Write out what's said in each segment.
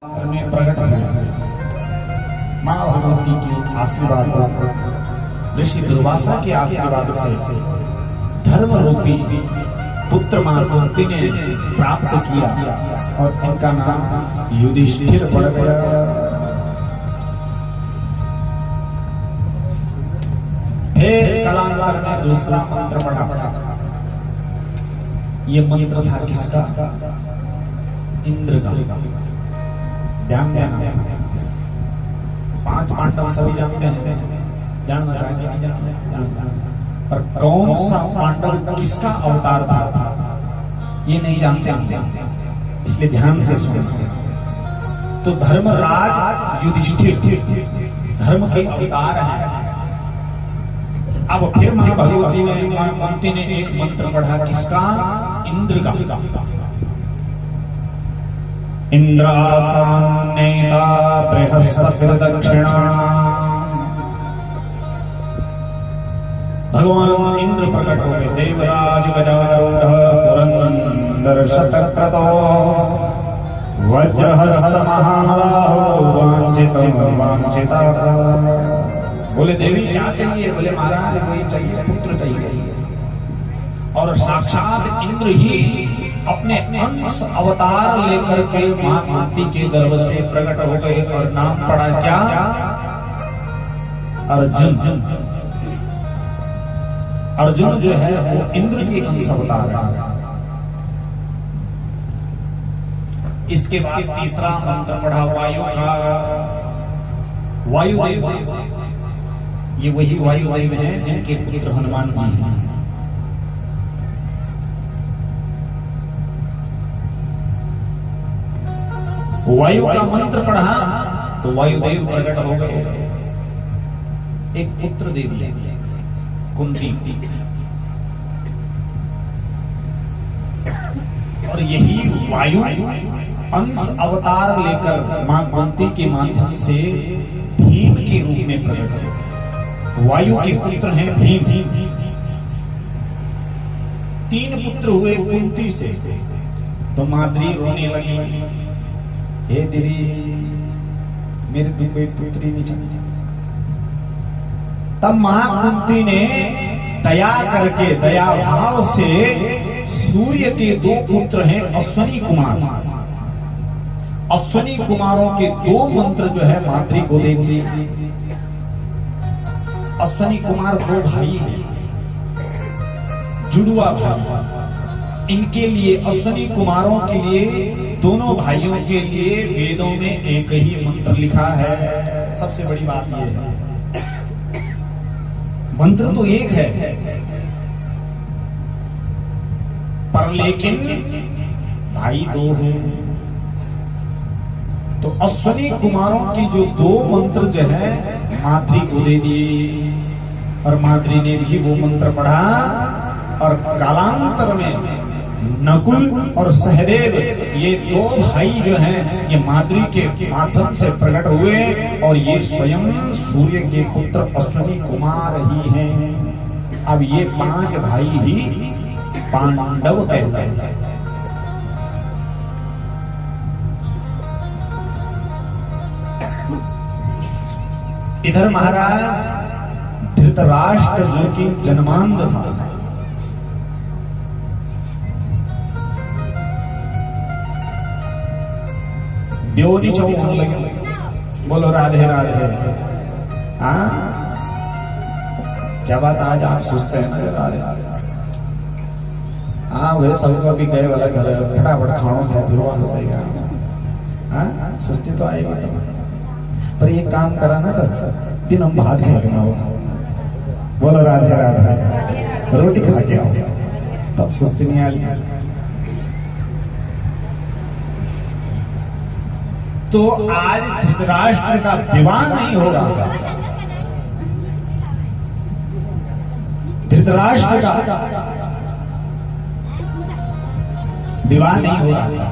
में प्रकट हुए माँ भगवती के आशीर्वाद ऋषि दुर्वासा के आशीर्वाद से धर्म रूपी पुत्र माँ कुंती ने प्राप्त किया और इनका नाम युधिष्ठिर पड़ गया। फिर कालांतर में दूसरा मंत्र पढ़ा। ये मंत्र था किसका? इंद्र का। ध्यान देना, 5 पांडव सभी जानते हैं, जानना चाहिए नहीं जानते, पर कौन सा पांडव किसका अवतार था ये नहीं जानते हम, इसलिए ध्यान से सुनो। तो धर्मराज युधिष्ठिर धर्म के अवतार हैं। अब फिर मां भगवती ने, मां कुंती ने एक मंत्र पढ़ा किसका? इंद्र का। इंद्रासान्नेता बृहस्पतिर्दक्षिणा। भगवान इंद्र प्रकट हो गए। देवराज गजारूढ़ पुरंदर शतक्रतो वज्रहस्त महाबाहो वांछितम वांछिता। बोले देवी क्या चाहिए? बोले महाराज कोई चाहिए, पुत्र चाहिए। और साक्षात इंद्र ही अपने अंश अवतार लेकर के मां कुंती के गर्भ से प्रकट हो गए और नाम पड़ा क्या? अर्जुन। अर्जुन जो है वो इंद्र के अंश अवतार है। इसके बाद तीसरा मंत्र पढ़ा वायु का। वायुदेव, ये वही वायुदेव हैं जिनके पुत्र हनुमान जी हैं। वायु का मंत्र पढ़ा तो वायुदेव प्रकट हो गए। एक पुत्र दे दिया कुंती, और यही वायु अंश अवतार लेकर मां कुंती के माध्यम से भीम के रूप में प्रकट हुए। वायु के पुत्र हैं भीम। 3 पुत्र हुए कुंती से। तो माद्री रोने लगी, हे दीदी मेरे तो कोई पुत्री नहीं चाहिए। तब मां कुंती ने दया करके, दया भाव से सूर्य के 2 पुत्र हैं अश्वनी कुमार। अश्वनी कुमारों के 2 मंत्र जो है माद्री को दे दिए। अश्वनी कुमार 2 भाई हैं, जुड़वा भाई। इनके लिए, अश्वनी कुमारों के लिए, दोनों भाइयों के लिए वेदों में एक ही मंत्र लिखा है। सबसे बड़ी बात यह है, मंत्र तो एक है पर लेकिन भाई 2 हैं। तो अश्वनी कुमारों की जो 2 मंत्र जो है माद्री को दे दिए, और माद्री ने भी वो मंत्र पढ़ा। और कालांतर में नकुल और सहदेव, ये 2 भाई जो हैं ये माद्री के माध्यम से प्रकट हुए, और ये स्वयं सूर्य के पुत्र अश्वनी कुमार ही हैं। अब ये 5 भाई ही पांडव कहते हैं। इधर महाराज धृतराष्ट्र जो कि जन्मांध था, ब्योनी चौंकने लगे। बोलो राधे राधे। हाँ क्या बात, आज आप सुस्त हैं ना? राधे हाँ, वे सबको भी गए वाला घर फटाफट खाओ है, फिर वहां सही। हाँ सुस्ती तो आएगी तो, पर एक काम करा ना तो दिन हम भात खा के आओ। बोलो राधे राधे। रोटी खा के आओ तब सुस्ती नहीं आई। तो आज धृतराष्ट्र का विवाह नहीं हो रहा था। धृतराष्ट्र का विवाह नहीं हो रहा था।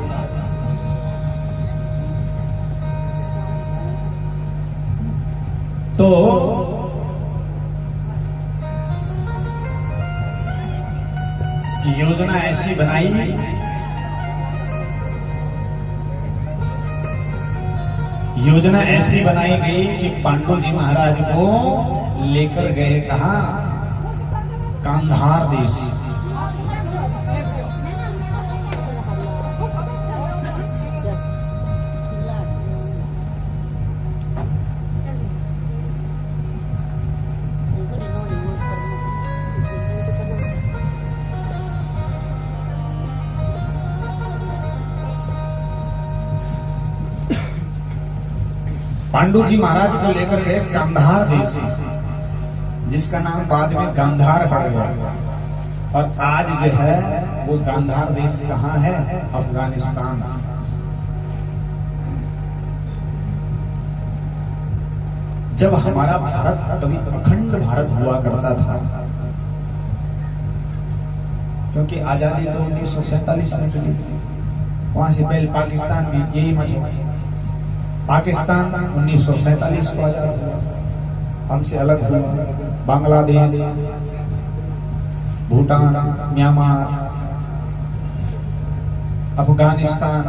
तो योजना ऐसी बनाई योजना ऐसी बनाई गई कि पांडु जी महाराज को लेकर गए कहां? गांधार देश। पांडु जी महाराज को लेकर गए गांधार देश, जिसका नाम बाद में गांधार पड़ गया। और आज जो है वो गांधार देश कहां है? अफगानिस्तान। जब हमारा भारत कभी अखंड भारत हुआ करता था, क्योंकि आजादी तो 1947 में मिली, वहां से पहले पाकिस्तान भी यही मजा। पाकिस्तान 1947 को आजाद हुआ, हमसे अलग हुआ। बांग्लादेश, भूटान, म्यांमार, अफगानिस्तान,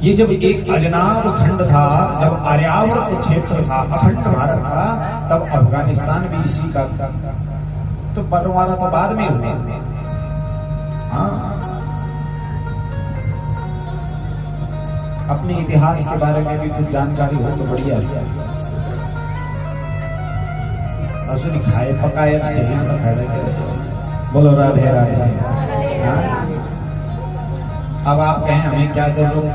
ये जब एक अजनाब खंड था, जब आर्यावर्त क्षेत्र था, अखंड भारत था, तब अफगानिस्तान भी इसी का। तो बंटवारा तो बाद में हुआ। हाँ, अपने इतिहास के बारे में भी कुछ जानकारी हो तो बढ़िया है। असुरी खाए पकाए से यहाँ का फायदा क्या? बोलो राधे राधे। हाँ? अब आप कहें हमें क्या जरूरत?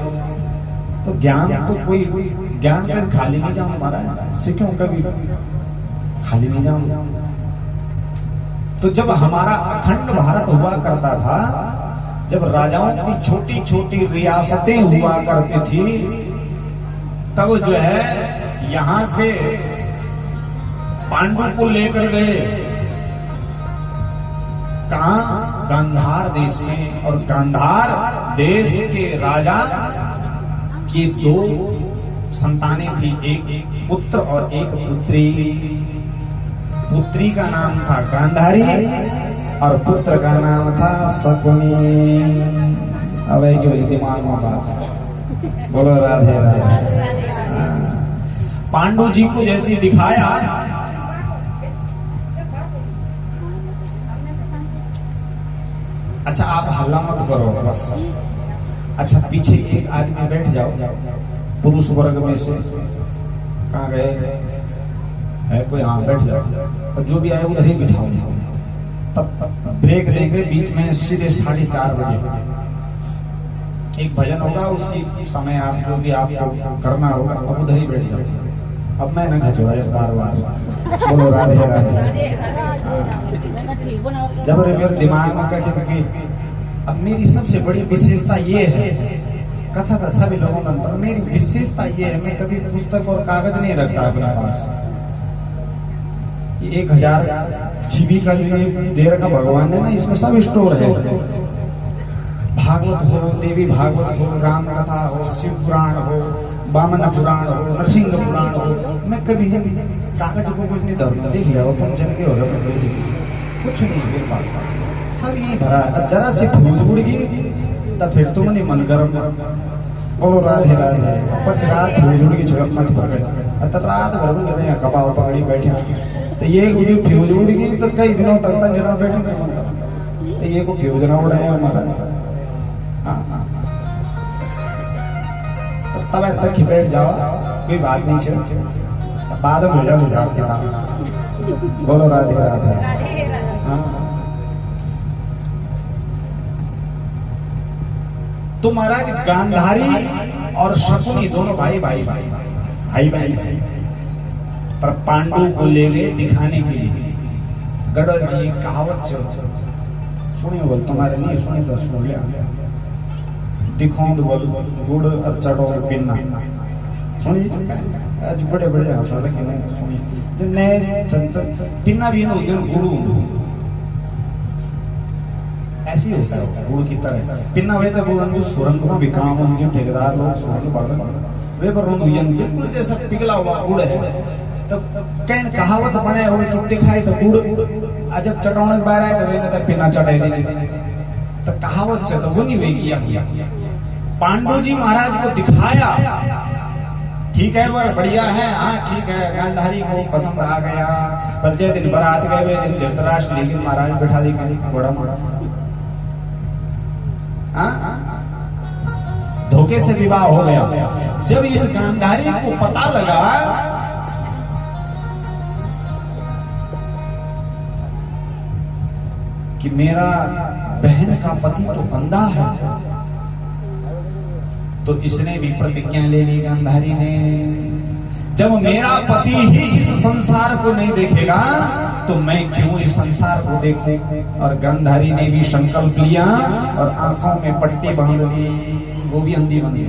तो ज्ञान तो कोई ज्ञान पर खाली नहीं जाऊं हमारा, सीखूं कभी खाली नहीं जाऊं। तो जब हमारा अखंड भारत हुआ करता था, जब राजाओं की छोटी छोटी रियासतें हुआ करती थी, तब जो है यहां से पांडु को लेकर गए कहां? गांधार देश में। और गांधार देश के राजा की 2 संतानें थी, एक पुत्र और एक पुत्री। पुत्री का नाम था गांधारी और पुत्र का नाम था शकुनी। अब दिमाग में बात, बोलो राधे राधे। पांडु जी को जैसे दिखाया, अच्छा आप हल्ला मत करो बस। अच्छा पीछे एक आदमी बैठ जाओ, पुरुष वर्ग में से। कहाँ गए है कोई? हाँ बैठ जाओ, और जो भी आए उधर ही बिठाओ। तब ब्रेक देंगे बीच में, सीधे 4:30 बजे एक भजन होगा। उसी समय आप जो भी आपको करना होगा, अब उधर ही बैठ जाओ। अब मैं न घचो बार बार। बोलो राधे राधे। जब मेरे दिमाग में कहे कि अब मेरी सबसे बड़ी विशेषता ये है, कथा था सभी लोगों में, पर मेरी विशेषता ये है, मैं कभी पुस्तक और कागज नहीं रखता अपने पास। 1000 जीबी का जो ये दे रखा भगवान ने ना, इसमें सब स्टोर है। भागवत हो, देवी भागवत हो, राम कथा हो, शिव पुराण हो, वामन पुराण हो, नरसिंह पुराण हो। मैं कभी कागज को कुछ नहीं धरूंगा। देख लो तुम चल के हो कुछ नहीं मेरे पास, सब यही भरा है। जरा सी फूस उड़ गई तो फिर तुम नहीं मन गर्म। बोलो राधे राधे। बस रात फूस उड़ गई, झड़क मत पकड़। तो रात भर कपाल पकड़ी बैठे, तो ये जो फ्यूज उड़ गई तो कई दिनों तक निरा बैठे। तो ये को फ्यूज ना उड़ाए हमारा। हाँ, तो तब तक बैठ जाओ, कोई बात नहीं चल, बाद में हो जाओ। बोलो राधे राधे। हाँ। तो महाराज गांधारी और शकुनी दोनों भाई बहन है, पर पांडु को ले गए दिखाने के लिए। गढ़ में एक कहावत सुनिए, बोल तुम्हारे नहीं सुनी तो सुन लिया। दिखौंद बोल गुड़ और चटोर पिन्ना। सुनिए आज बड़े बड़े सुनिए नए पिन्ना भी गुरु ऐसी होता है, गुड़ की तरह पिन्ना हुए तो सुरंग को भी काम होंगे, ठेकेदार लोग सुरंग बढ़ वे पर बिल्कुल जैसा पिघला हुआ गुड़ है। तो कैन कहावत बने हुए कि दिखाई तो गुड़ जब चटौने बाहर आए तो वे तो पिन्ना चटाई देंगे। तो कहावत से तो वो नहीं हुई किया। पांडु जी महाराज को दिखाया ठीक है वर बढ़िया है, हाँ ठीक है, गांधारी को पसंद आ गया। पर जय दिन बारात गए हुए दिन धृतराष्ट्र लेकिन महाराज बैठा दी घोड़ा मारा। धोखे से विवाह हो गया। जब इस गांधारी को पता लगा कि मेरा बहन का पति तो अंधा है, तो इसने भी प्रतिज्ञा ले ली गांधारी ने, जब मेरा पति ही इस संसार को नहीं देखेगा तो मैं क्यों इस संसार को देखूं। और गांधारी ने भी संकल्प लिया और आंखों में पट्टी बांध ली, वो भी अंधी बन गई।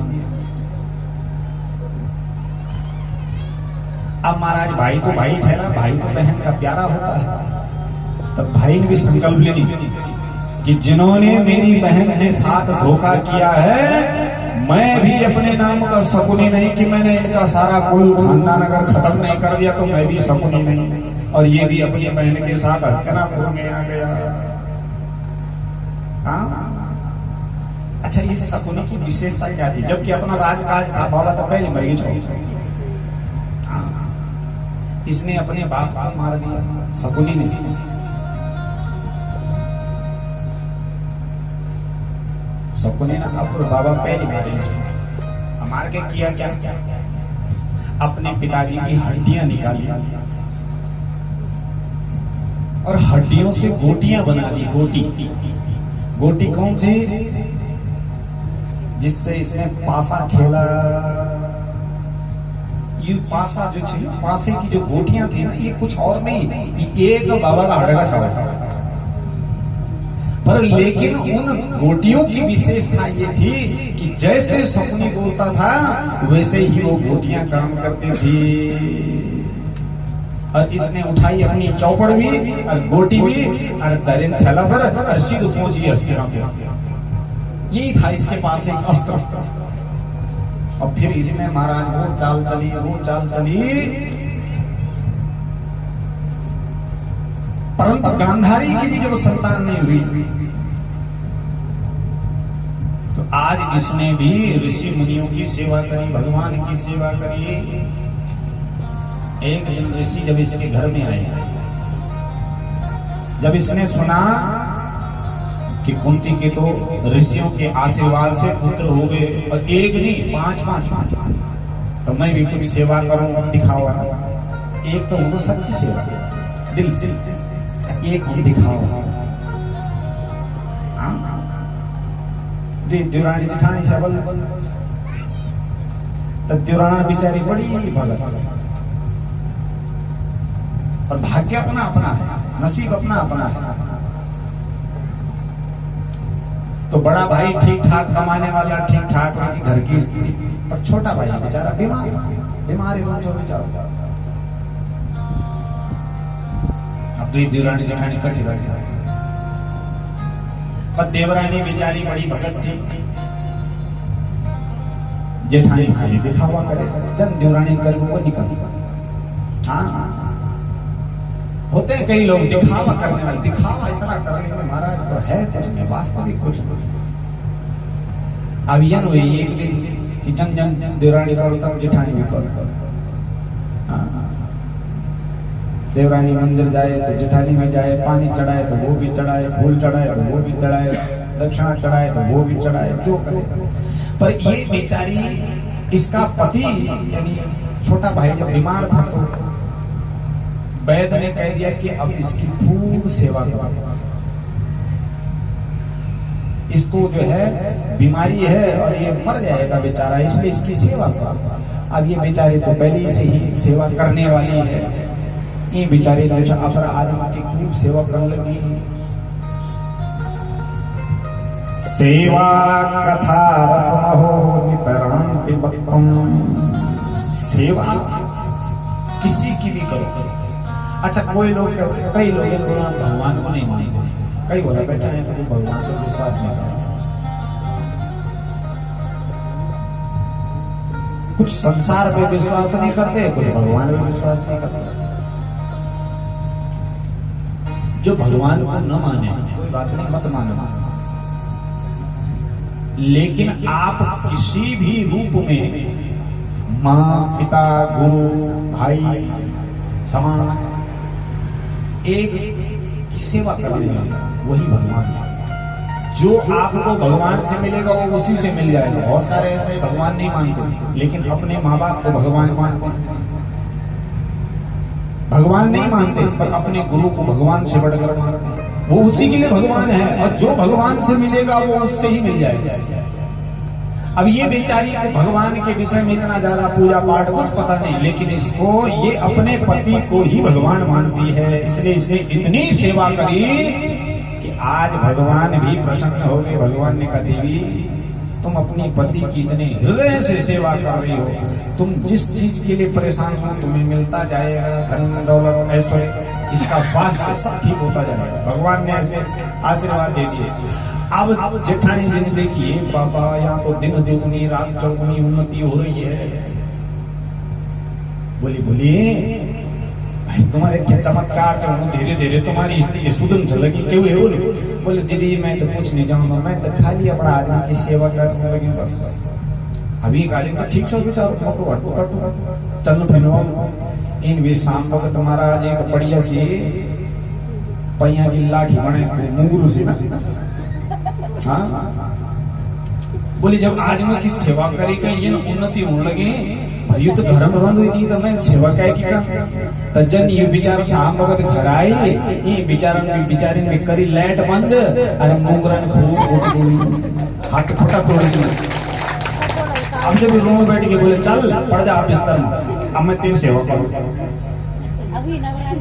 अब महाराज भाई तो भाई ठहरा, भाई तो बहन का प्यारा होता है। तब भाई ने भी संकल्प ले ली कि जिन्होंने मेरी बहन के साथ धोखा किया है, मैं भी अपने नाम का शकुनी नहीं कि मैंने इनका सारा कुल खानदान अगर खत्म नहीं कर दिया तो मैं भी शकुनी नहीं। और ये भी अपनी बहन के साथ हस्तिनापुर में आ गया। हाँ, अच्छा इस शकुनी की विशेषता क्या थी? जबकि अपना राजकाज था, बाबा तो पहले मर गई। इसने अपने बाप को मार दिया, शकुनी ने। शकुनी ने अब बाबा पहले मार के किया क्या? अपने पिताजी की हड्डियां निकाली और हड्डियों से गोटियां बना ली। गोटी कौन सी? जिससे इसने पासा खेला। ये पासा जो थी, पासे की जो गोटियां थी ना, ये कुछ और नहीं, ये एक बाबा का हड्डा छावा। पर लेकिन उन गोटियों की विशेषता ये थी कि जैसे शकुनी बोलता था वैसे ही वो गोटियां काम करती थी। और इसने उठाई अपनी चौपड़ भी और गोटी भी और दरिन थैला पर और सीधे पहुंची हस्तिनापुर। यही था इसके पास एक अस्त्र। और फिर इसने महाराज वो चाल चली, परंतु गांधारी की भी जब संतान नहीं हुई तो आज इसने भी ऋषि मुनियों की सेवा करी, भगवान की सेवा करी। एक दिन ऋषि जब इसके घर में आए, जब इसने सुना कि कुंती के तो ऋषियों के आशीर्वाद से पुत्र हो गए और एक नहीं 5, तो मैं भी कुछ सेवा करूं, दिखावा। एक तो उनको सच्ची सेवा दिल से, एक हम दिखाओ। द्युरानी जिठानी सबल, द्युरान बिचारी बड़ी भगत। और भाग्य अपना अपना है, नसीब अपना अपना है। तो बड़ा भाई ठीक ठाक कमाने वाला, ठीक ठाक घर की स्थिति, पर छोटा भाई बेचारा बीमार बेचारा। अब तो देवरानी जेठानी कटी रहती है। पर देवरानी बेचारी बड़ी भगत थी। जेठानी खाली दिखावा करे, जब देवरानी कर वो निकल। हाँ, होते हैं कई लोग दिखावा करने वाले, दिखावा इतना करने में महाराज तो है कुछ नहीं, वास्तविक कुछ नहीं। अब यह हुई एक दिन जन देवरानी करो तब जेठानी भी करो। देवरानी मंदिर जाए तो जेठानी में जाए, पानी चढ़ाए तो वो भी चढ़ाए, फूल चढ़ाए तो वो भी चढ़ाए, दक्षिणा चढ़ाए तो वो भी चढ़ाए, जो करे। पर ये बेचारी, इसका पति यानी छोटा भाई जब बीमार था तो वैद्य ने कह दिया कि अब इसकी खूब सेवा करो, इसको जो है बीमारी है और ये मर जाएगा बेचारा, इसलिए इसकी सेवा करो। अब ये बेचारी तो पहले से ही सेवा करने वाली है, ये बेचारी अपर आदमी की खूब सेवा करने लगी। सेवा कथा रसमहो नितराम पिबत्तम। सेवा किसी की भी करो। अच्छा, कोई लोग, कई लोग भगवान को नहीं मानते, कई बोला बैठा है भगवान को विश्वास नहीं करते, कुछ संसार पे विश्वास नहीं करते, कुछ भगवान पे विश्वास नहीं करते। जो भगवान को न माने कोई बात नहीं, मत मानो, लेकिन आप किसी भी रूप में माँ, पिता, गुरु, भाई, समाज, एक की सेवा करने वही भगवान है। जो आपको भगवान से मिलेगा वो उसी से मिल जाएगा। बहुत सारे ऐसे भगवान नहीं मानते, लेकिन अपने माँ बाप को भगवान मानते हैं। भगवान नहीं मानते पर अपने गुरु को भगवान से बढ़कर मानते हैं। वो उसी के लिए भगवान है, और जो भगवान से मिलेगा वो उससे ही मिल जाएगा। अब ये बेचारी को भगवान के विषय में इतना ज्यादा पूजा पाठ कुछ पता नहीं, लेकिन इसको ये अपने पति को ही भगवान मानती है। इसलिए इसने इतनी सेवा करी कि आज भगवान भी प्रसन्न हो गए। भगवान ने कहा, देवी तुम अपनी पति की इतने हृदय से सेवा कर रही हो, तुम जिस चीज के लिए परेशान हो तुम्हें मिलता जाएगा, धन दौलत ऐश्वर्य, इसका स्वास्थ्य सब ठीक होता जाएगा। भगवान ने ऐसे आशीर्वाद दे दिए। अब जेठानी जी ने देखिए, बाबा यहाँ तो दिन दुगनी रात चौगुनी उन्नति हो रही है। बोलिए भाई तुम्हारे क्या चमत्कार चलो, धीरे धीरे तुम्हारी स्थिति सुधन चलेगी। क्यों है बोले दीदी मैं तो कुछ नहीं जानूंगा, मैं तो खाली अपना आदमी की सेवा करने लगी बस। अभी काली तो ठीक से विचारो चल फिर इन भी शाम को तुम्हारा एक बढ़िया सी पैया की लाठी बने मुंगरू से ना। हाँ बोले जब आदमी की सेवा करेगा ये उन्नति होने लगे, भाई तो घर में रंधो नहीं तो मैं सेवा क्या की का तजन ये बेचारो शाम वक्त घर आए, ये बेचारे में करी लाइट बंद, अरे मुंगरन खूब हाथ फटा तोड़ दी। अब जब रूम में बैठ के बोले चल पड़ जा बिस्तर में, अब मैं तेरी सेवा करूँ।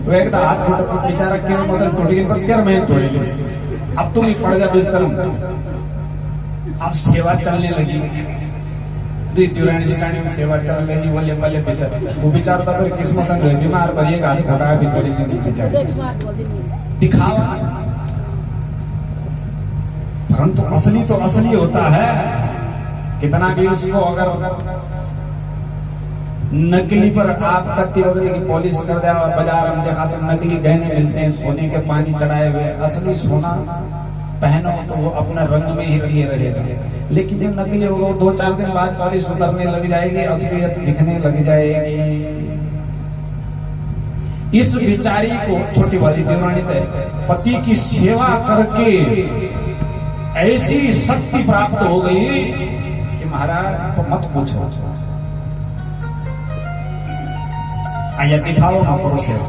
वो एक हाथ फटा बेचारा क्या मतलब टूट गई पर क्या मैं तोड़ ली। अब तुम ही पड़ जा बिस्तर में। अब सेवा चलने लगी, देवरानी जेठानी में सेवा चल रही, बोले बोले भीतर वो बेचारा था फिर किस्मत बीमार पर एक हाथ घटाया भीतर दिखावा। परंतु असली तो असली होता है। कितना भी उसको अगर नकली पर आप करती वगैरह की पॉलिश कर दिया, बाजार में देखा तो नकली गहने मिलते हैं सोने के पानी चढ़ाए हुए। असली सोना पहनो तो वो अपना रंग में ही रंगे रहेगा, लेकिन जो नकली होगा वो 2-4 दिन बाद पॉलिश उतरने लग जाएगी, असलियत दिखने लग जाएगी। इस बेचारी को छोटी वाली देवरानी पति की सेवा करके ऐसी शक्ति प्राप्त हो गई कि महाराज तो मत पूछो। आया दिखाओ ना करो सेवा।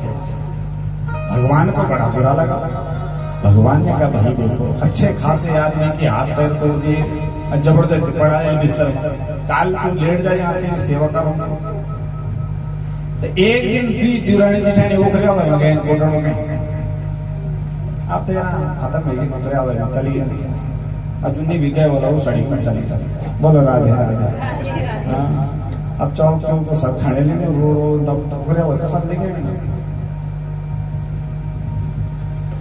भगवान को बड़ा बुरा लगा। भगवान ने कहा भाई देखो अच्छे खासे आदमी के हाथ पैर तोड़ दिए, जबरदस्ती पड़ा है बिस्तर में, चाल तू लेट जा यहाँ तेरी सेवा करो। तो एक दिन भी देवरानी जेठानी वो खड़े हो गए कोटरों में, अब तो यहाँ खत्म है नौकरिया वाले चली गई। अर्जुन भी गए बोला वो सड़ी में चली गई। बोलो राधे राधे। अब चौक चौक तो सब खाने लेने नौकरिया होता सब लेके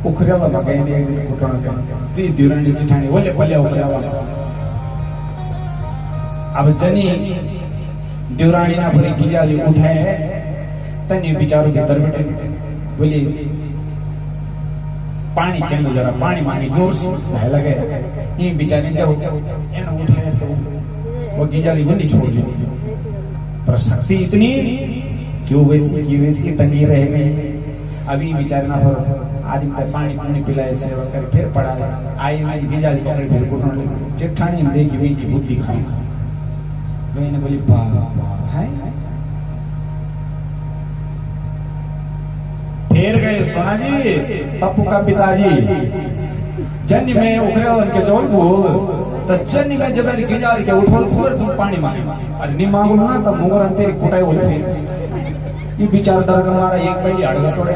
उखरिया वाला गए नहीं कोटरों पे देवरानी जेठानी बोले पल्ले उखरिया वाला। अब जनी देवरानी ना बोले गिजाली उठाए तनी बिचारो भीतर बैठे बोली पानी चैन जरा पानी मांगी जोर से बह लगे। ये बेचारी जब एन उठे तो वो गिजाली बंदी छोड़ दी, पर शक्ति इतनी क्यों वैसी की वैसी टंगी रह गई। अभी बेचारे ना पर आदमी तक पानी पानी पिलाए सेवा कर फिर पड़ा आई में गिजाली पकड़ी फिर घुटने लगी। जेठानी ने देखी वही की बुद्धि खाई। मैंने बोली बाबा है फिर गए सोना जी पप्पू का पिताजी जन्नी में उखरे उनके जोल बोल तो जन्नी में जब गिजार के उठोल फुगर तुम पानी मांगे और नहीं मांगो ना तब मुगर अंते कुटाई उठ फिर ये बेचारा डर के मारा एक पहली अड़गा तोड़े।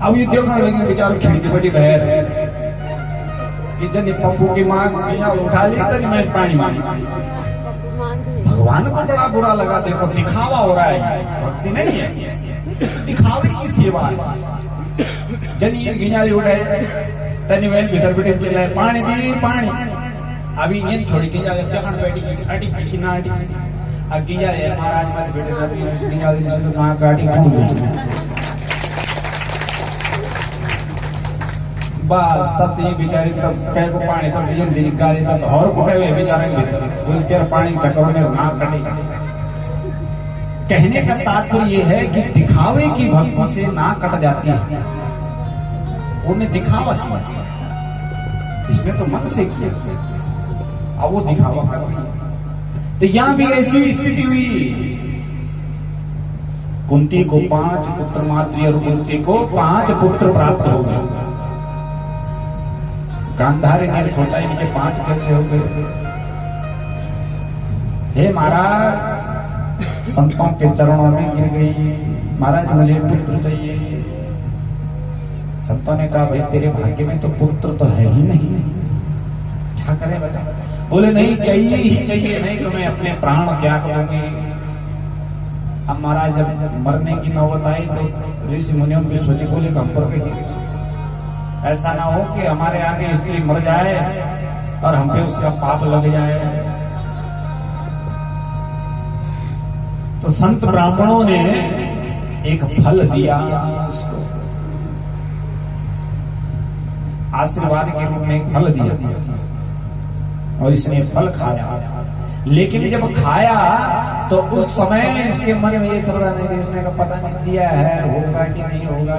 अब ये देखने लगे बेचारा खिड़की बड़ी बहर कि जन्नी पप्पू की मांग उठा ली तनी मैं पानी मांगी। भगवान को बड़ा बुरा लगा। देखो दिखावा हो रहा है, भक्ति नहीं है, दिखावे की सेवा है। जनी गिनाली उठाए तनी वैन भीतर बैठे चिल्लाए पानी दी पानी। अभी ये थोड़ी गिनाली देखण बैठी अटी की ना अटी आ गिनाली महाराज मत बैठे गिनाली से तो मां गाड़ी खोल दी। बस तब ये बेचारे तब कह को पानी तब ये दिन का देता तो और कुटे हुए बेचारे के भीतर बोले तेरा पानी चक्कर में ना कटे। कहने का तात्पर्य ये है कि दिखावे की भक्ति से ना कट जाती है। उन्हें दिखावा किया, इसने तो मन से किया, अब वो दिखावा कर रही है। तो यहां भी ऐसी स्थिति हुई। कुंती को 5 पुत्र मातृ और कुंती को 5 पुत्र प्राप्त हो गए। गांधारी ने सोचा इनके 5 कैसे हो गए। हे महाराज, संतों के चरणों में गिर गई, महाराज मुझे पुत्र चाहिए। संतों ने कहा भाई तेरे भाग्य में तो पुत्र तो है ही नहीं, क्या करें बता। बोले नहीं चाहिए ही चाहिए, नहीं तो मैं अपने प्राण त्याग दूंगी। अब महाराज जब मरने की नौबत आई तो ऋषि मुनियों की सोची, बोले हम पर कहिए ऐसा ना हो कि हमारे आगे स्त्री मर जाए और हम पे उसका पाप लग जाए। तो संत ब्राह्मणों ने एक फल दिया उसको, आशीर्वाद के रूप में एक फल दिया और इसने फल खाया। लेकिन जब खाया तो उस समय इसके मन में ये सब नहीं, इसने का पता नहीं दिया है होगा कि नहीं होगा।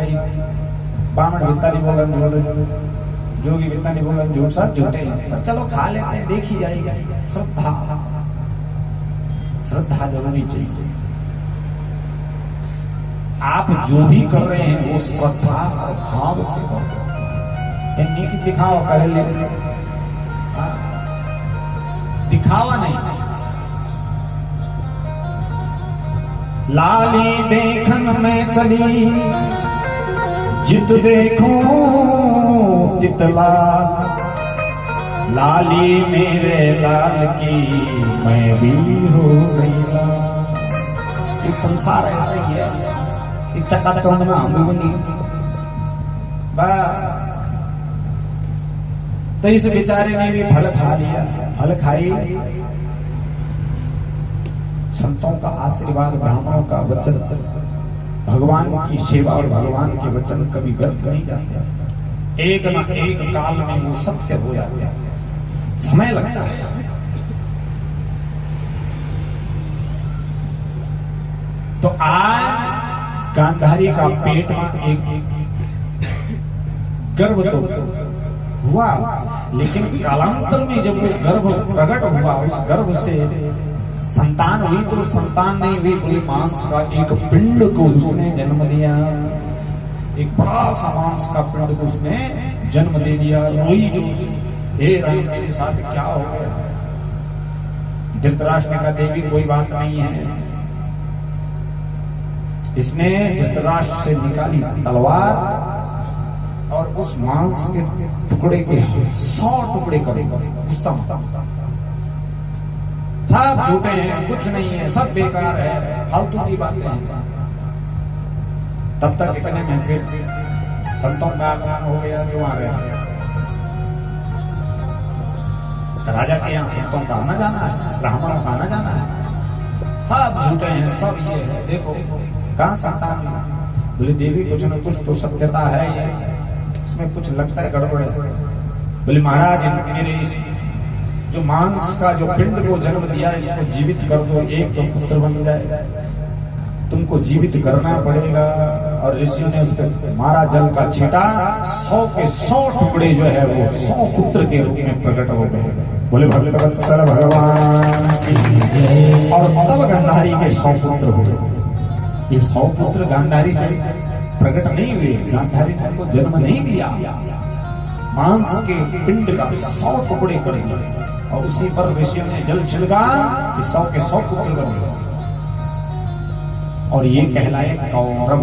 ब्राह्मण विद्या नहीं बोलन, जोगी विद्या नहीं बोलन, झूठ साथ झूठे हैं, चलो खा लेते हैं, देखी जाएगी। श्रद्धा, श्रद्धा जरूरी चाहिए। आप जो भी कर रहे हैं वो श्रद्धा और भाव से करो, नीति दिखावा करे ले, दिखावा नहीं। लाली देखन में चली, जित देखूं तितला, लाली मेरे लाल की मैं भी हो गई लाल। इस संसार ऐसे ही है, इस चकाचौंध में हम भी बनी। बस तो इस बेचारे ने भी फल खा लिया, फल खाई। संतों का आशीर्वाद, ब्राह्मणों का वचन, भगवान की सेवा और भगवान के वचन कभी व्यर्थ नहीं जाते। एक न एक काल में वो सत्य हो जाते हैं, समय लगता है। तो आज गांधारी का पेट में एक गर्भ तो हुआ, लेकिन कालांतर में जब वो गर्भ प्रकट हुआ, उस गर्भ से संतान हुई तो संतान नहीं हुई, कोई मांस का एक पिंड को उसने जन्म दिया। एक बड़ा सा मांस का पिंड को उसने जन्म दे दिया। रोई जो, हे राम मेरे साथ क्या हो गया। धृतराष्ट्र ने कहा देवी कोई बात नहीं है। इसने धृतराष्ट्र से निकाली तलवार और उस मांस के टुकड़े के 100 टुकड़े करेगा। सब झूठे हैं, कुछ नहीं है, सब बेकार है, फालतू की बातें हैं। तब तक इतने में फिर संतों का आगमन हो गया, जो आ गया। राजा के यहाँ संतों का आना जाना है, ब्राह्मणों का आना जाना है, सब झूठे हैं, सब ये है। देखो कहाँ संतान है। बोले देवी कुछ न कुछ तो सत्यता है, इसमें कुछ लगता है गड़बड़ है। बोले महाराज मेरे इस जो मांस का जो पिंड को जन्म दिया, इसको जीवित कर दो, एक तो पुत्र बन जाएगा। तुमको जीवित करना पड़ेगा। और ऋषियों ने उस पर मारा, जल का छींटा, 100 के 100 टुकड़े जो है वो 100 पुत्र के रूप में प्रकट हो गए। बोले भक्तवत्सल भगवान की जय। और तब गांधारी के 100 पुत्र हो गए। ये 100 पुत्र गांधारी से प्रकट नहीं हुए, गांधारी ने उनको जन्म नहीं दिया। मांस के पिंड का 100 टुकड़े कर दिए और उसी पर ऋषियों ने जल छिड़का, 100 के 100 पुत्र बन गए। और ये कहलाए कौरव।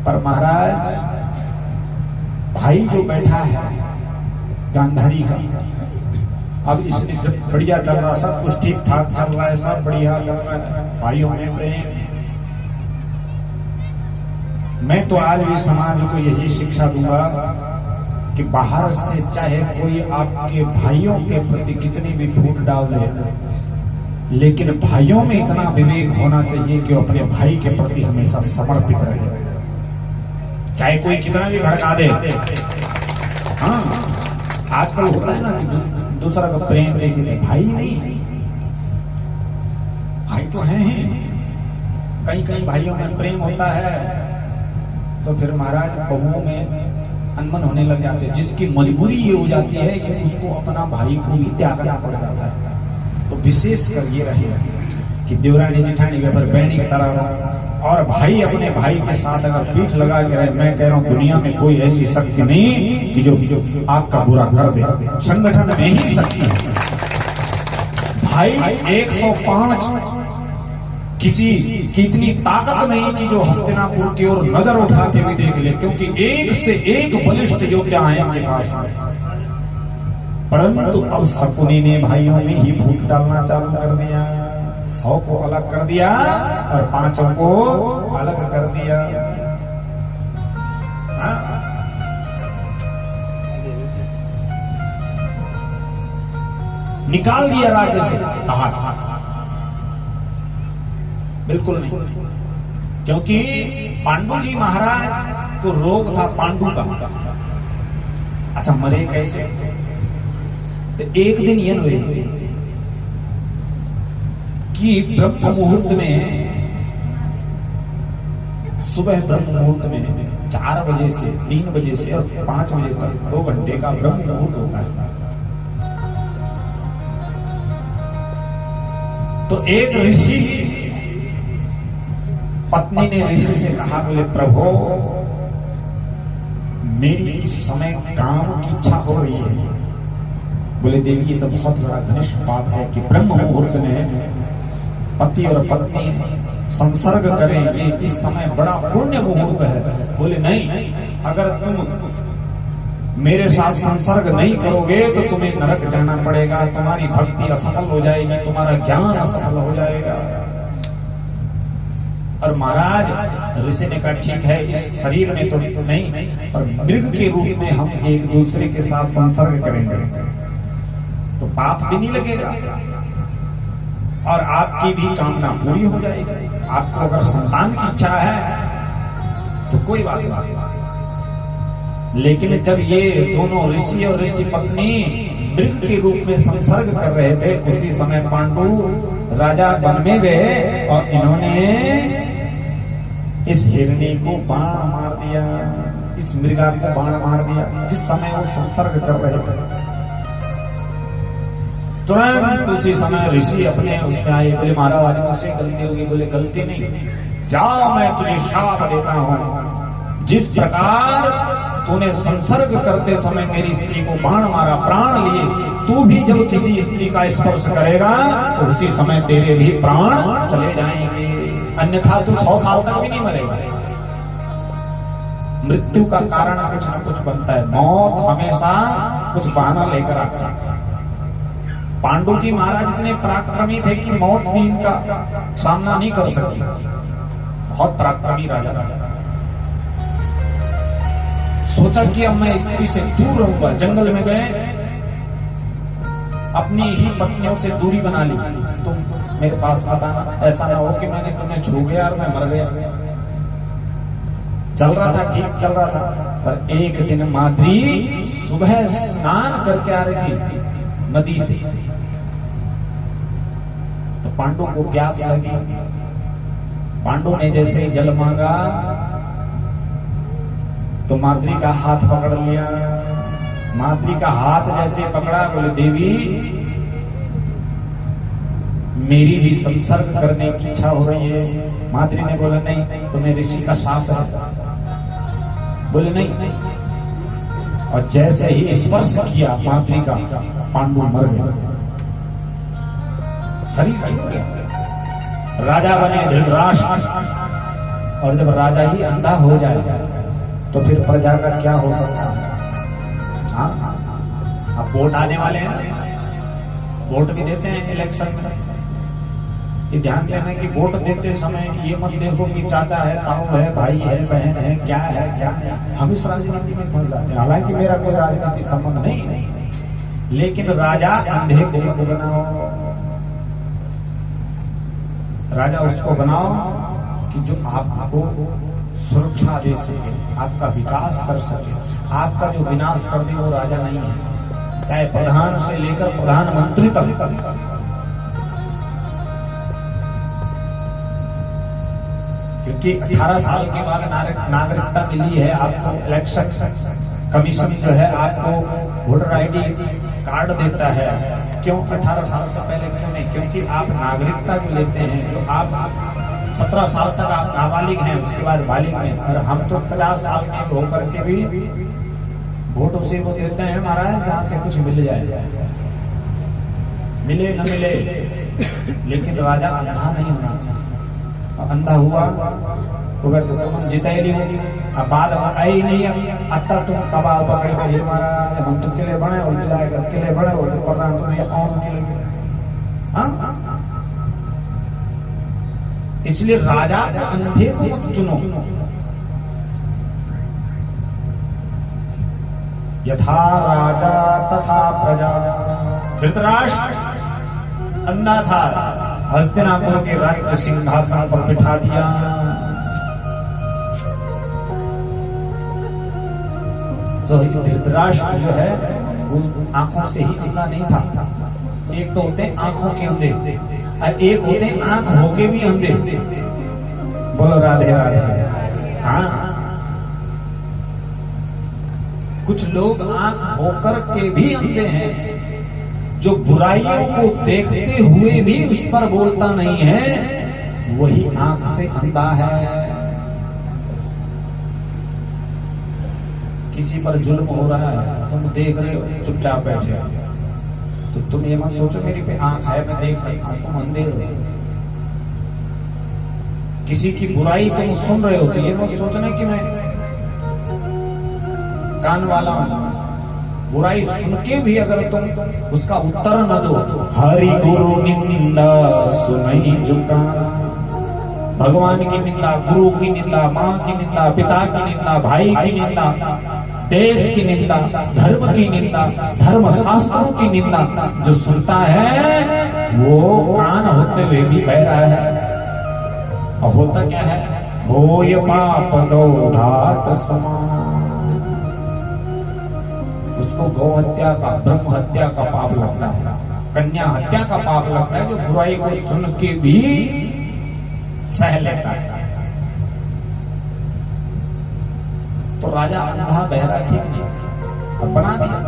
पर महाराज भाई जो बैठा है गांधारी का, अब इसने बढ़िया चल रहा, सब कुछ ठीक ठाक चल रहा है, सब बढ़िया चल रहा है, भाइयों में प्रेम। मैं तो आज भी समाज को यही शिक्षा दूंगा कि बाहर से चाहे कोई आपके भाइयों के प्रति कितनी भी फूट डाल दे, लेकिन भाइयों में इतना विवेक होना चाहिए कि वो अपने भाई के प्रति हमेशा समर्पित रहे, चाहे कोई कितना भी भड़का दे। हाँ, आजकल होता है ना कि दूसरा का प्रेम देखिए, भाई नहीं, भाई तो हैं ही, कई कई भाइयों में प्रेम होता है तो फिर महाराज बहुओं में अनबन होने लग जाते हैं, जिसकी मजबूरी ये हो जाती है कि उसको अपना भाई को भी त्यागना पड़ जाता है। तो विशेष कर ये रहे कि देवरानी जेठानी के पर बहनी की तरह रहो, और भाई अपने भाई के साथ अगर पीठ लगा के रहे। मैं कह रहा हूँ दुनिया में कोई ऐसी शक्ति नहीं कि जो आपका बुरा कर दे, संगठन में ही शक्ति है। भाई 105 किसी की इतनी ताकत नहीं कि जो हस्तिनापुर की ओर नजर उठा के भी देख ले, क्योंकि एक से एक बलिष्ठ योद्धा हैं उनके पास। परंतु अब शकुनी ने भाइयों में ही फूट डालना चालू कर दिया, 100 को अलग कर दिया और 5 को अलग कर दिया। निकाल दिया राज्य से बाहर, बिल्कुल नहीं, क्योंकि पांडु जी महाराज को रोग था पांडु का। अच्छा, मरे कैसे? तो एक दिन ये हुए कि ब्रह्म मुहूर्त में, सुबह ब्रह्म मुहूर्त में 4 बजे से 3 बजे से और 5 बजे तक 2 घंटे का ब्रह्म मुहूर्त होता है। तो एक ऋषि पत्नी ने ऋषि से कहा, बोले प्रभु मेरी इस समय काम की इच्छा हो रही है। बोले देवी ये तो बहुत बड़ा घनिष्ठ पाप है कि ब्रह्म मुहूर्त में पति और पत्नी संसर्ग करें, ये इस समय बड़ा पुण्य मुहूर्त है। बोले नहीं, अगर तुम मेरे साथ संसर्ग नहीं करोगे तो तुम्हें नरक जाना पड़ेगा, तुम्हारी भक्ति असफल हो जाएगी, तुम्हारा ज्ञान असफल हो जाएगा। और महाराज ऋषि ने कहा ठीक है, इस शरीर में तो नहीं, पर मृग के रूप में हम एक दूसरे के साथ संसर्ग करेंगे तो पाप भी नहीं लगेगा और आपकी भी कामना पूरी हो जाएगी। आपको अगर संतान की इच्छा है तो कोई बात नहीं। लेकिन जब ये दोनों ऋषि और ऋषि पत्नी मृग के रूप में संसर्ग कर रहे थे, उसी समय पांडु राजा वन में गए और इन्होंने इस हिरणी को बाण मार दिया, इस मृगा को बाण मार दिया जिस समय वो संसर्ग कर रहे थे। तुरंत उसी समय ऋषि अपने उसमें आए, बोले महाराज मुझसे गलती होगी। बोले गलती नहीं, जाओ मैं तुझे शाप देता हूं, जिस प्रकार तूने संसर्ग करते समय मेरी स्त्री को बाण मारा, प्राण लिए, तू भी जब किसी स्त्री का स्पर्श करेगा तो उसी समय तेरे भी प्राण चले जाएंगे, अन्यथा तू 100 साल तक भी नहीं मरेगा। मृत्यु का कारण कुछ न कुछ बनता है, मौत हमेशा कुछ बहाना लेकर आता है। पांडु जी महाराज इतने पराक्रमी थे कि मौत भी इनका सामना नहीं कर सकती, बहुत पराक्रमी राजा था। सोचा कि अब मैं स्त्री से दूर रहूंगा, जंगल में गए, अपनी ही पत्नियों से दूरी बना ली, तुम मेरे पास मत आना, ऐसा ना हो कि मैंने तुम्हें छू गया और मैं मर गया। चल रहा था, ठीक चल रहा था, पर एक दिन माद्री सुबह स्नान करके आ रही थी नदी से, तो पांडु को प्यास लगी। पांडु ने जैसे ही जल मांगा तो माद्री का हाथ पकड़ लिया। माद्री का हाथ जैसे पकड़ा, बोले देवी मेरी भी संसर्ग करने की इच्छा हो रही है। माद्री ने बोला नहीं, तुम्हें ऋषि का शाप है। बोले नहीं, और जैसे ही स्पर्श किया माद्री का, पांडु मर गया, शरीर छूट गया। राजा बने धृतराष्ट्र, और जब राजा ही अंधा हो जाए तो फिर प्रजा का क्या हो सकता है? हाँ, अब वोट आने वाले हैं, वोट भी देते हैं इलेक्शन में। ये ध्यान देना कि वोट देते समय ये मत देखो कि चाचा है, ताऊ है, भाई है, बहन है, क्या है क्या नहीं। हम इस राजनीति में पड़ जाते हैं, हालांकि मेरा कोई राजनीतिक संबंध नहीं है, लेकिन राजा अंधे को मत बनाओ। राजा उसको बनाओ कि जो आपको सुरक्षा दे सके, आपका विकास कर सके, आपका जो विनाश कर दे वो राजा नहीं है, चाहे प्रधान से लेकर प्रधानमंत्री तक। क्योंकि 18 साल के बाद नागरिकता मिली है आपको, इलेक्शन कमीशन जो है आपको वोटर आईडी कार्ड देता है। क्यों 18 साल से पहले क्यों नहीं? क्योंकि आप नागरिकता जो लेते हैं, जो आप 17 साल तक आप नाबालिग हैं, उसके बाद बालिग हैं, और हम तो 50 साल के होकर के भी वोट उसी को देते हैं महाराज जहां से कुछ मिल जाए, मिले न मिले। लेकिन राजा अंधा नहीं होना चाहिए। अंधा हुआ तो फिर तुम जितेली अब बाद आई नहीं, अत्ता तुम कबाल पकड़े हे महाराज हम तो किले बने और जाएगा किले बने और तो प्रधान तुम्हें ऑन नहीं लगे। हाँ, इसलिए राजा अंधे को मत चुनो। यथा राजा तथा प्रजा। धृतराष्ट्र अंधा था, हस्तिनापुर के राज्य सिंहासन पर बिठा दिया। तो धृतराष्ट्र जो है वो आंखों से ही अंधा नहीं था। एक तो होते आंखों के अंधे और एक होते आंख होके भी अंधे। बोलो राधे राधे। हाँ, कुछ लोग आंख होकर के भी अंधे हैं, जो बुराइयों को देखते हुए भी उस पर बोलता नहीं है, वही आंख से अंधा है। किसी पर जुल्म हो रहा है, तुम देख रहे हो, चुपचाप बैठे हो, तो तुम ये मत सोचो मेरी पे आंख है मैं देख सकता हूं, तुम अंधे हो। किसी की बुराई तुम सुन रहे हो तो ये मत सोचना कि मैं कान वाला हूं। बुराई सुन के भी अगर तुम उसका उत्तर न दो, हरि गुरु निंदा सुनहि झुका। भगवान की निंदा, गुरु की निंदा, माँ की निंदा, पिता की निंदा, भाई की निंदा, देश की निंदा, धर्म की निंदा, धर्म शास्त्रों की निंदा जो सुनता है वो कान होते हुए भी बहरा है। और होता क्या है? हो ये पाप ढाट समान। उसको गौ हत्या का, ब्रह्म हत्या का पाप लगता है, कन्या हत्या का पाप लगता है, जो बुराई को सुन के भी सह लेता है। तो राजा अंधा बहरा ठीक नहीं, अब बना दिया।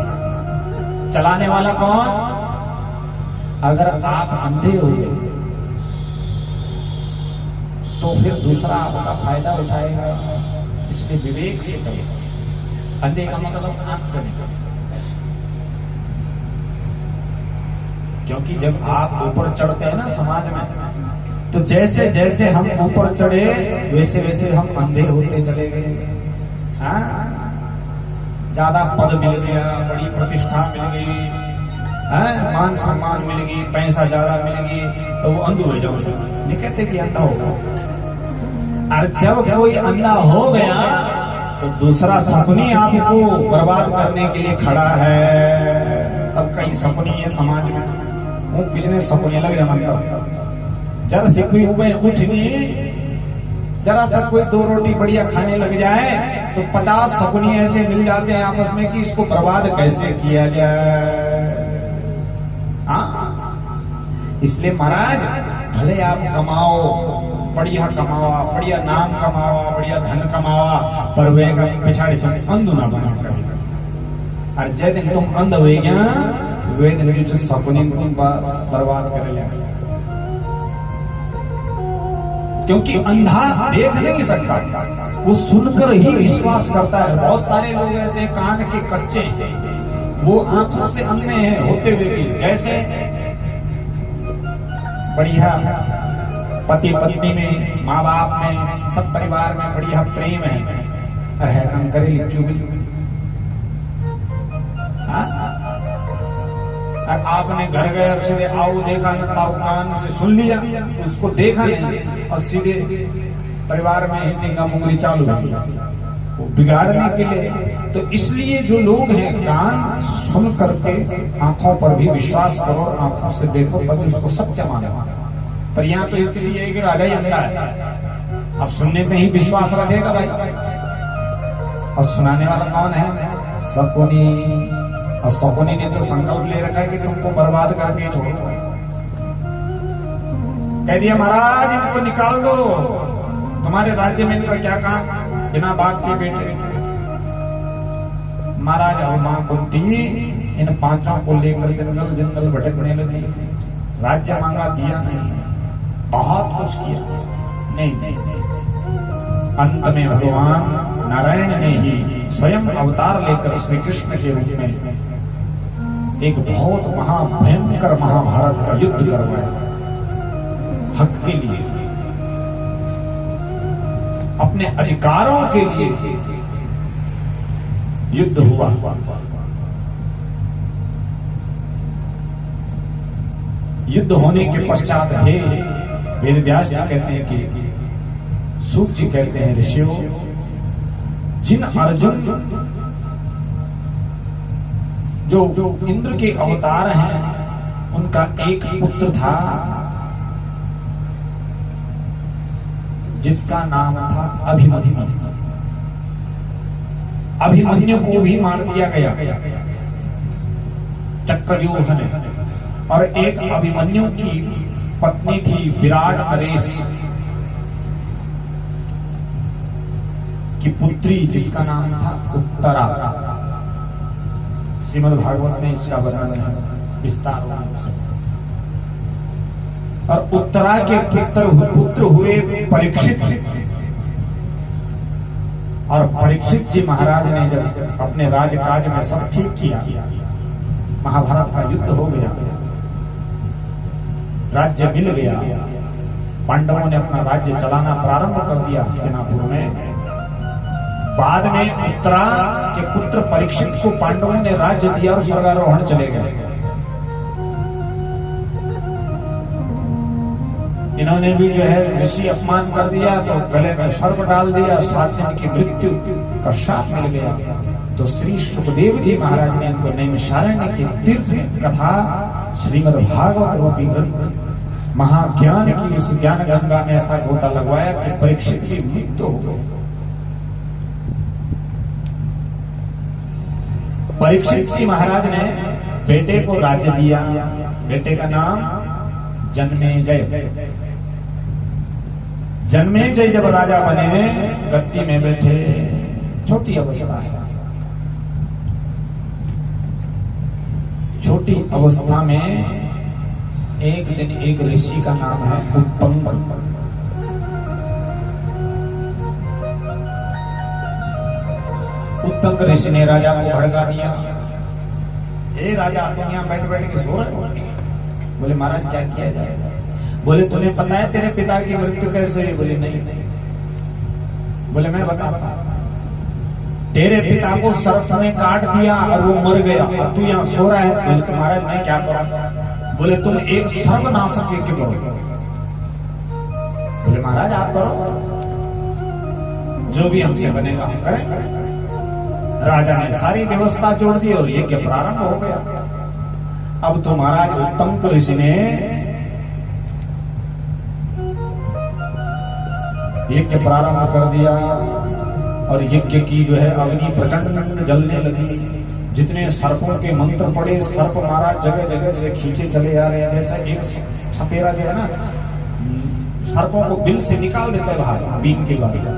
चलाने वाला कौन? अगर आप अंधे हो गए तो फिर दूसरा आपका फायदा उठाएगा। इसलिए विवेक से चलो। अंधे का मतलब आंख से नहीं। क्योंकि जब आप ऊपर चढ़ते हैं ना समाज में, तो जैसे जैसे हम ऊपर चढ़े वैसे वैसे हम अंधे होते चले गए। हाँ, ज्यादा पद मिल गया, बड़ी प्रतिष्ठा मिल गई, मान सम्मान मिल गई, पैसा ज्यादा मिल गई, तो वो अंध हो जाओगे। नहीं कहते कि अंधा होगा। और जब कोई अंधा हो गया तो दूसरा सपनी आपको बर्बाद करने के लिए खड़ा है। तब कई सपनी है समाज में, वो किसने सपनी लग जाना। तब जरा से कोई उठनी, जरा सा कोई दो रोटी बढ़िया खाने लग जाए तो 50 सपनी ऐसे मिल जाते हैं आपस में कि इसको बर्बाद कैसे किया जाए। इसलिए महाराज भले आप कमाओ, बढ़िया कमावा, बढ़िया नाम कमावा, बढ़िया धन कमावा, पर वेगा पिछाड़ी तुम अंध ना बना कभी। और जै दिन तुम अंध हो गया वे दिन की सपनी तुम बर्बाद कर ले। क्योंकि अंधा देख नहीं सकता, वो सुनकर ही विश्वास करता है। बहुत सारे लोग ऐसे कान के कच्चे, वो आंखों से अंधे हैं होते हुए भी। जैसे बढ़िया पति पत्नी में, माँ बाप में, सब परिवार में बढ़िया प्रेम है, अरे काम करे लिचू बिचू। और आपने घर गए और सीधे आओ देखा न ताऊ कान से सुन लिया, उसको देखा नहीं और सीधे परिवार में हिंगा मुंगरी चालू हुई, वो बिगाड़ने के लिए। तो इसलिए जो लोग हैं कान सुन करके आंखों पर भी विश्वास करो, आंखों से देखो तभी उसको सत्य मानो। पर यहाँ तो स्थिति है कि राजा ही अंधा है। अब सुनने में ही विश्वास रखेगा भाई, और सुनाने वाला कौन है? शकुनी। और शकुनी ने तो संकल्प ले रखा है कि तुमको बर्बाद करके छोड़ूंगा। कह दिया महाराज इनको निकाल दो, तुम्हारे राज्य में इनका क्या काम, बिना बात के बेटे। महाराज और मां कुंती इन पांचों को लेकर जंगल जंगल भटकने लगी। राज्य मांगा, दिया नहीं, बहुत कुछ किया, नहीं। अंत में भगवान नारायण ने ही स्वयं अवतार लेकर श्री कृष्ण के रूप में एक बहुत महाभयंकर महाभारत का युद्ध करवाया। हक के लिए, अपने अधिकारों के लिए युद्ध हुआ। युद्ध होने के पश्चात हे वेद व्यास जी कहते हैं कि सूत जी कहते हैं ऋषियों, जिन अर्जुन जो इंद्र के अवतार हैं उनका एक पुत्र था जिसका नाम था अभिमन्यु। अभिमन्यु को भी मार दिया गया चक्रव्यूह ने। और एक अभिमन्यु की पत्नी थी विराट नरेश की पुत्री जिसका नाम था उत्तरा। श्रीमद् भागवत में इसका वर्णन है विस्तार से। और उत्तरा के पुत्र हुए परीक्षित। और परीक्षित जी महाराज ने जब अपने राजकाज में सब ठीक किया, महाभारत का युद्ध हो गया, राज्य मिल गया, पांडवों ने अपना राज्य चलाना प्रारंभ कर दिया हस्तिनापुर में। बाद में उत्तरा के पुत्र परीक्षित को पांडवों ने राज्य दिया और स्वर्गारोहण चले गए। इन्होंने भी जो है ऋषि अपमान कर दिया तो गले में सर्प डाल दिया, 7 दिन की मृत्यु का शाप मिल गया। तो श्री सुखदेव जी महाराज ने इनको नैमिषारण्य के तीर्थ कथा श्रीमद् भागवत रूपी ग्रंथ महाज्ञान की उस ज्ञान गंगा में ऐसा गोता लगवाया कि परीक्षित की मृत्यु हो गई। परीक्षित जी महाराज ने बेटे को राज्य दिया। बेटे का नाम जन्मेजय। जन्मेजय जब राजा बने, गद्दी में बैठे, छोटी अवस्था है, छोटी अवस्था में एक दिन एक ऋषि का नाम है उत्तंक। उत्तंक ऋषि ने राजा को भड़का दिया। हे राजा, तुम यहाँ बैठ बैठ के सो रहे हो? बोले महाराज क्या किया जाए? बोले तुम्हें पता है तेरे पिता की मृत्यु कैसे हुई? बोले नहीं। बोले मैं बताता। तेरे पिता को सर्प ने काट दिया और वो मर गया और तू यहाँ सो रहा है। बोले तो महाराज मैं क्या करूं? बोले तुम एक सर्वनाशक यज्ञ करो। बोले महाराज आप करो, जो भी हमसे बनेगा हम करेंगे। राजा ने सारी व्यवस्था जोड़ दी और यज्ञ प्रारंभ हो गया। अब तो महाराज उत्तम ऋषि ने यज्ञ प्रारंभ कर दिया और यज्ञ की जो है अग्नि प्रचंड जलने लगी। जितने सर्पों के मंत्र पड़े, सर्प महाराज जगह जगह से खींचे चले आ रहे हैं। जैसा एक सपेरा जो है ना, सर्पों को बिल से निकाल देता है बाहर बीन के द्वारा।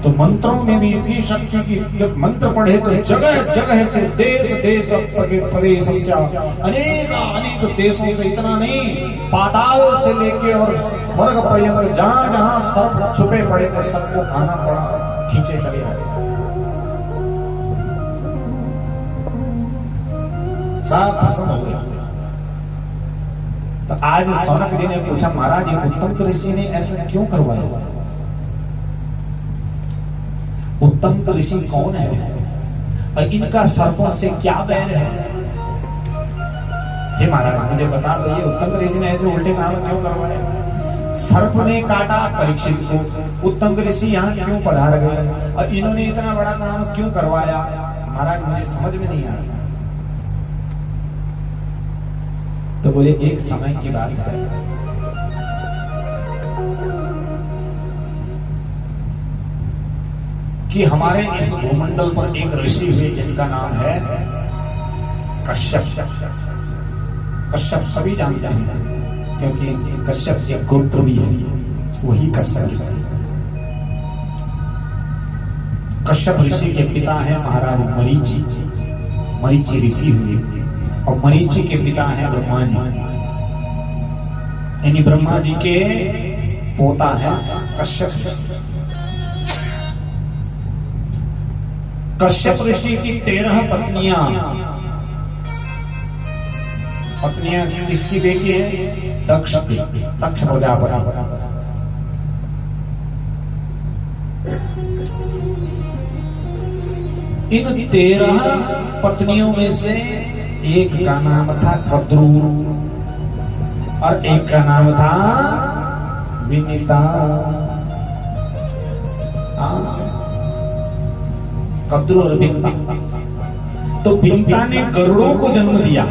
तो मंत्रों में भी इतनी शक्ति की, जब मंत्र पढ़े तो जगह जगह से देश देश प्रदेश अनेक देशों से, इतना नहीं, पाताल से लेके और स्वर्ग पर्यंत जहां जहां सर्प छुपे पड़े थे सबको आना पड़ा, खींचे चले आए। सब भस्म हो गया। तो आज सौनक जी ने पूछा महाराज ये उत्तम ऋषि ने ऐसा क्यों करवाया? उत्तम ऋषि कौन है और इनका सर्पों से क्या बैर है? हे महाराज मुझे बता दो, ये उत्तम ऋषि ने ऐसे उल्टे काम क्यों करवाए? सर्प ने काटा परीक्षित को, उत्तम ऋषि यहाँ क्यों पधार गए और इन्होंने इतना बड़ा काम क्यों करवाया? महाराज मुझे समझ में नहीं आया। तो बोले एक समय की बात है, कि हमारे इस भूमंडल पर एक ऋषि हुए जिनका नाम है कश्यप। कश्यप सभी जानते हैं क्योंकि कश्यप एक गोत्र भी है, वही कश्यप ऋषि। कश्यप ऋषि के पिता है महाराज मरीचि। मरीचि ऋषि हुए और मरीचि के पिता है ब्रह्मा जी, यानी ब्रह्मा जी के पोता है कश्यप। कश्यप ऋषि की 13 पत्नियां किसकी बेटी है? दक्ष की, दक्ष प्रजापति। इन 13 पत्नियों में से एक का नाम था कद्रू और एक का नाम था विनीता। कद्रू और विनीता। तो विनीता ने गरुड़ों को जन्म दिया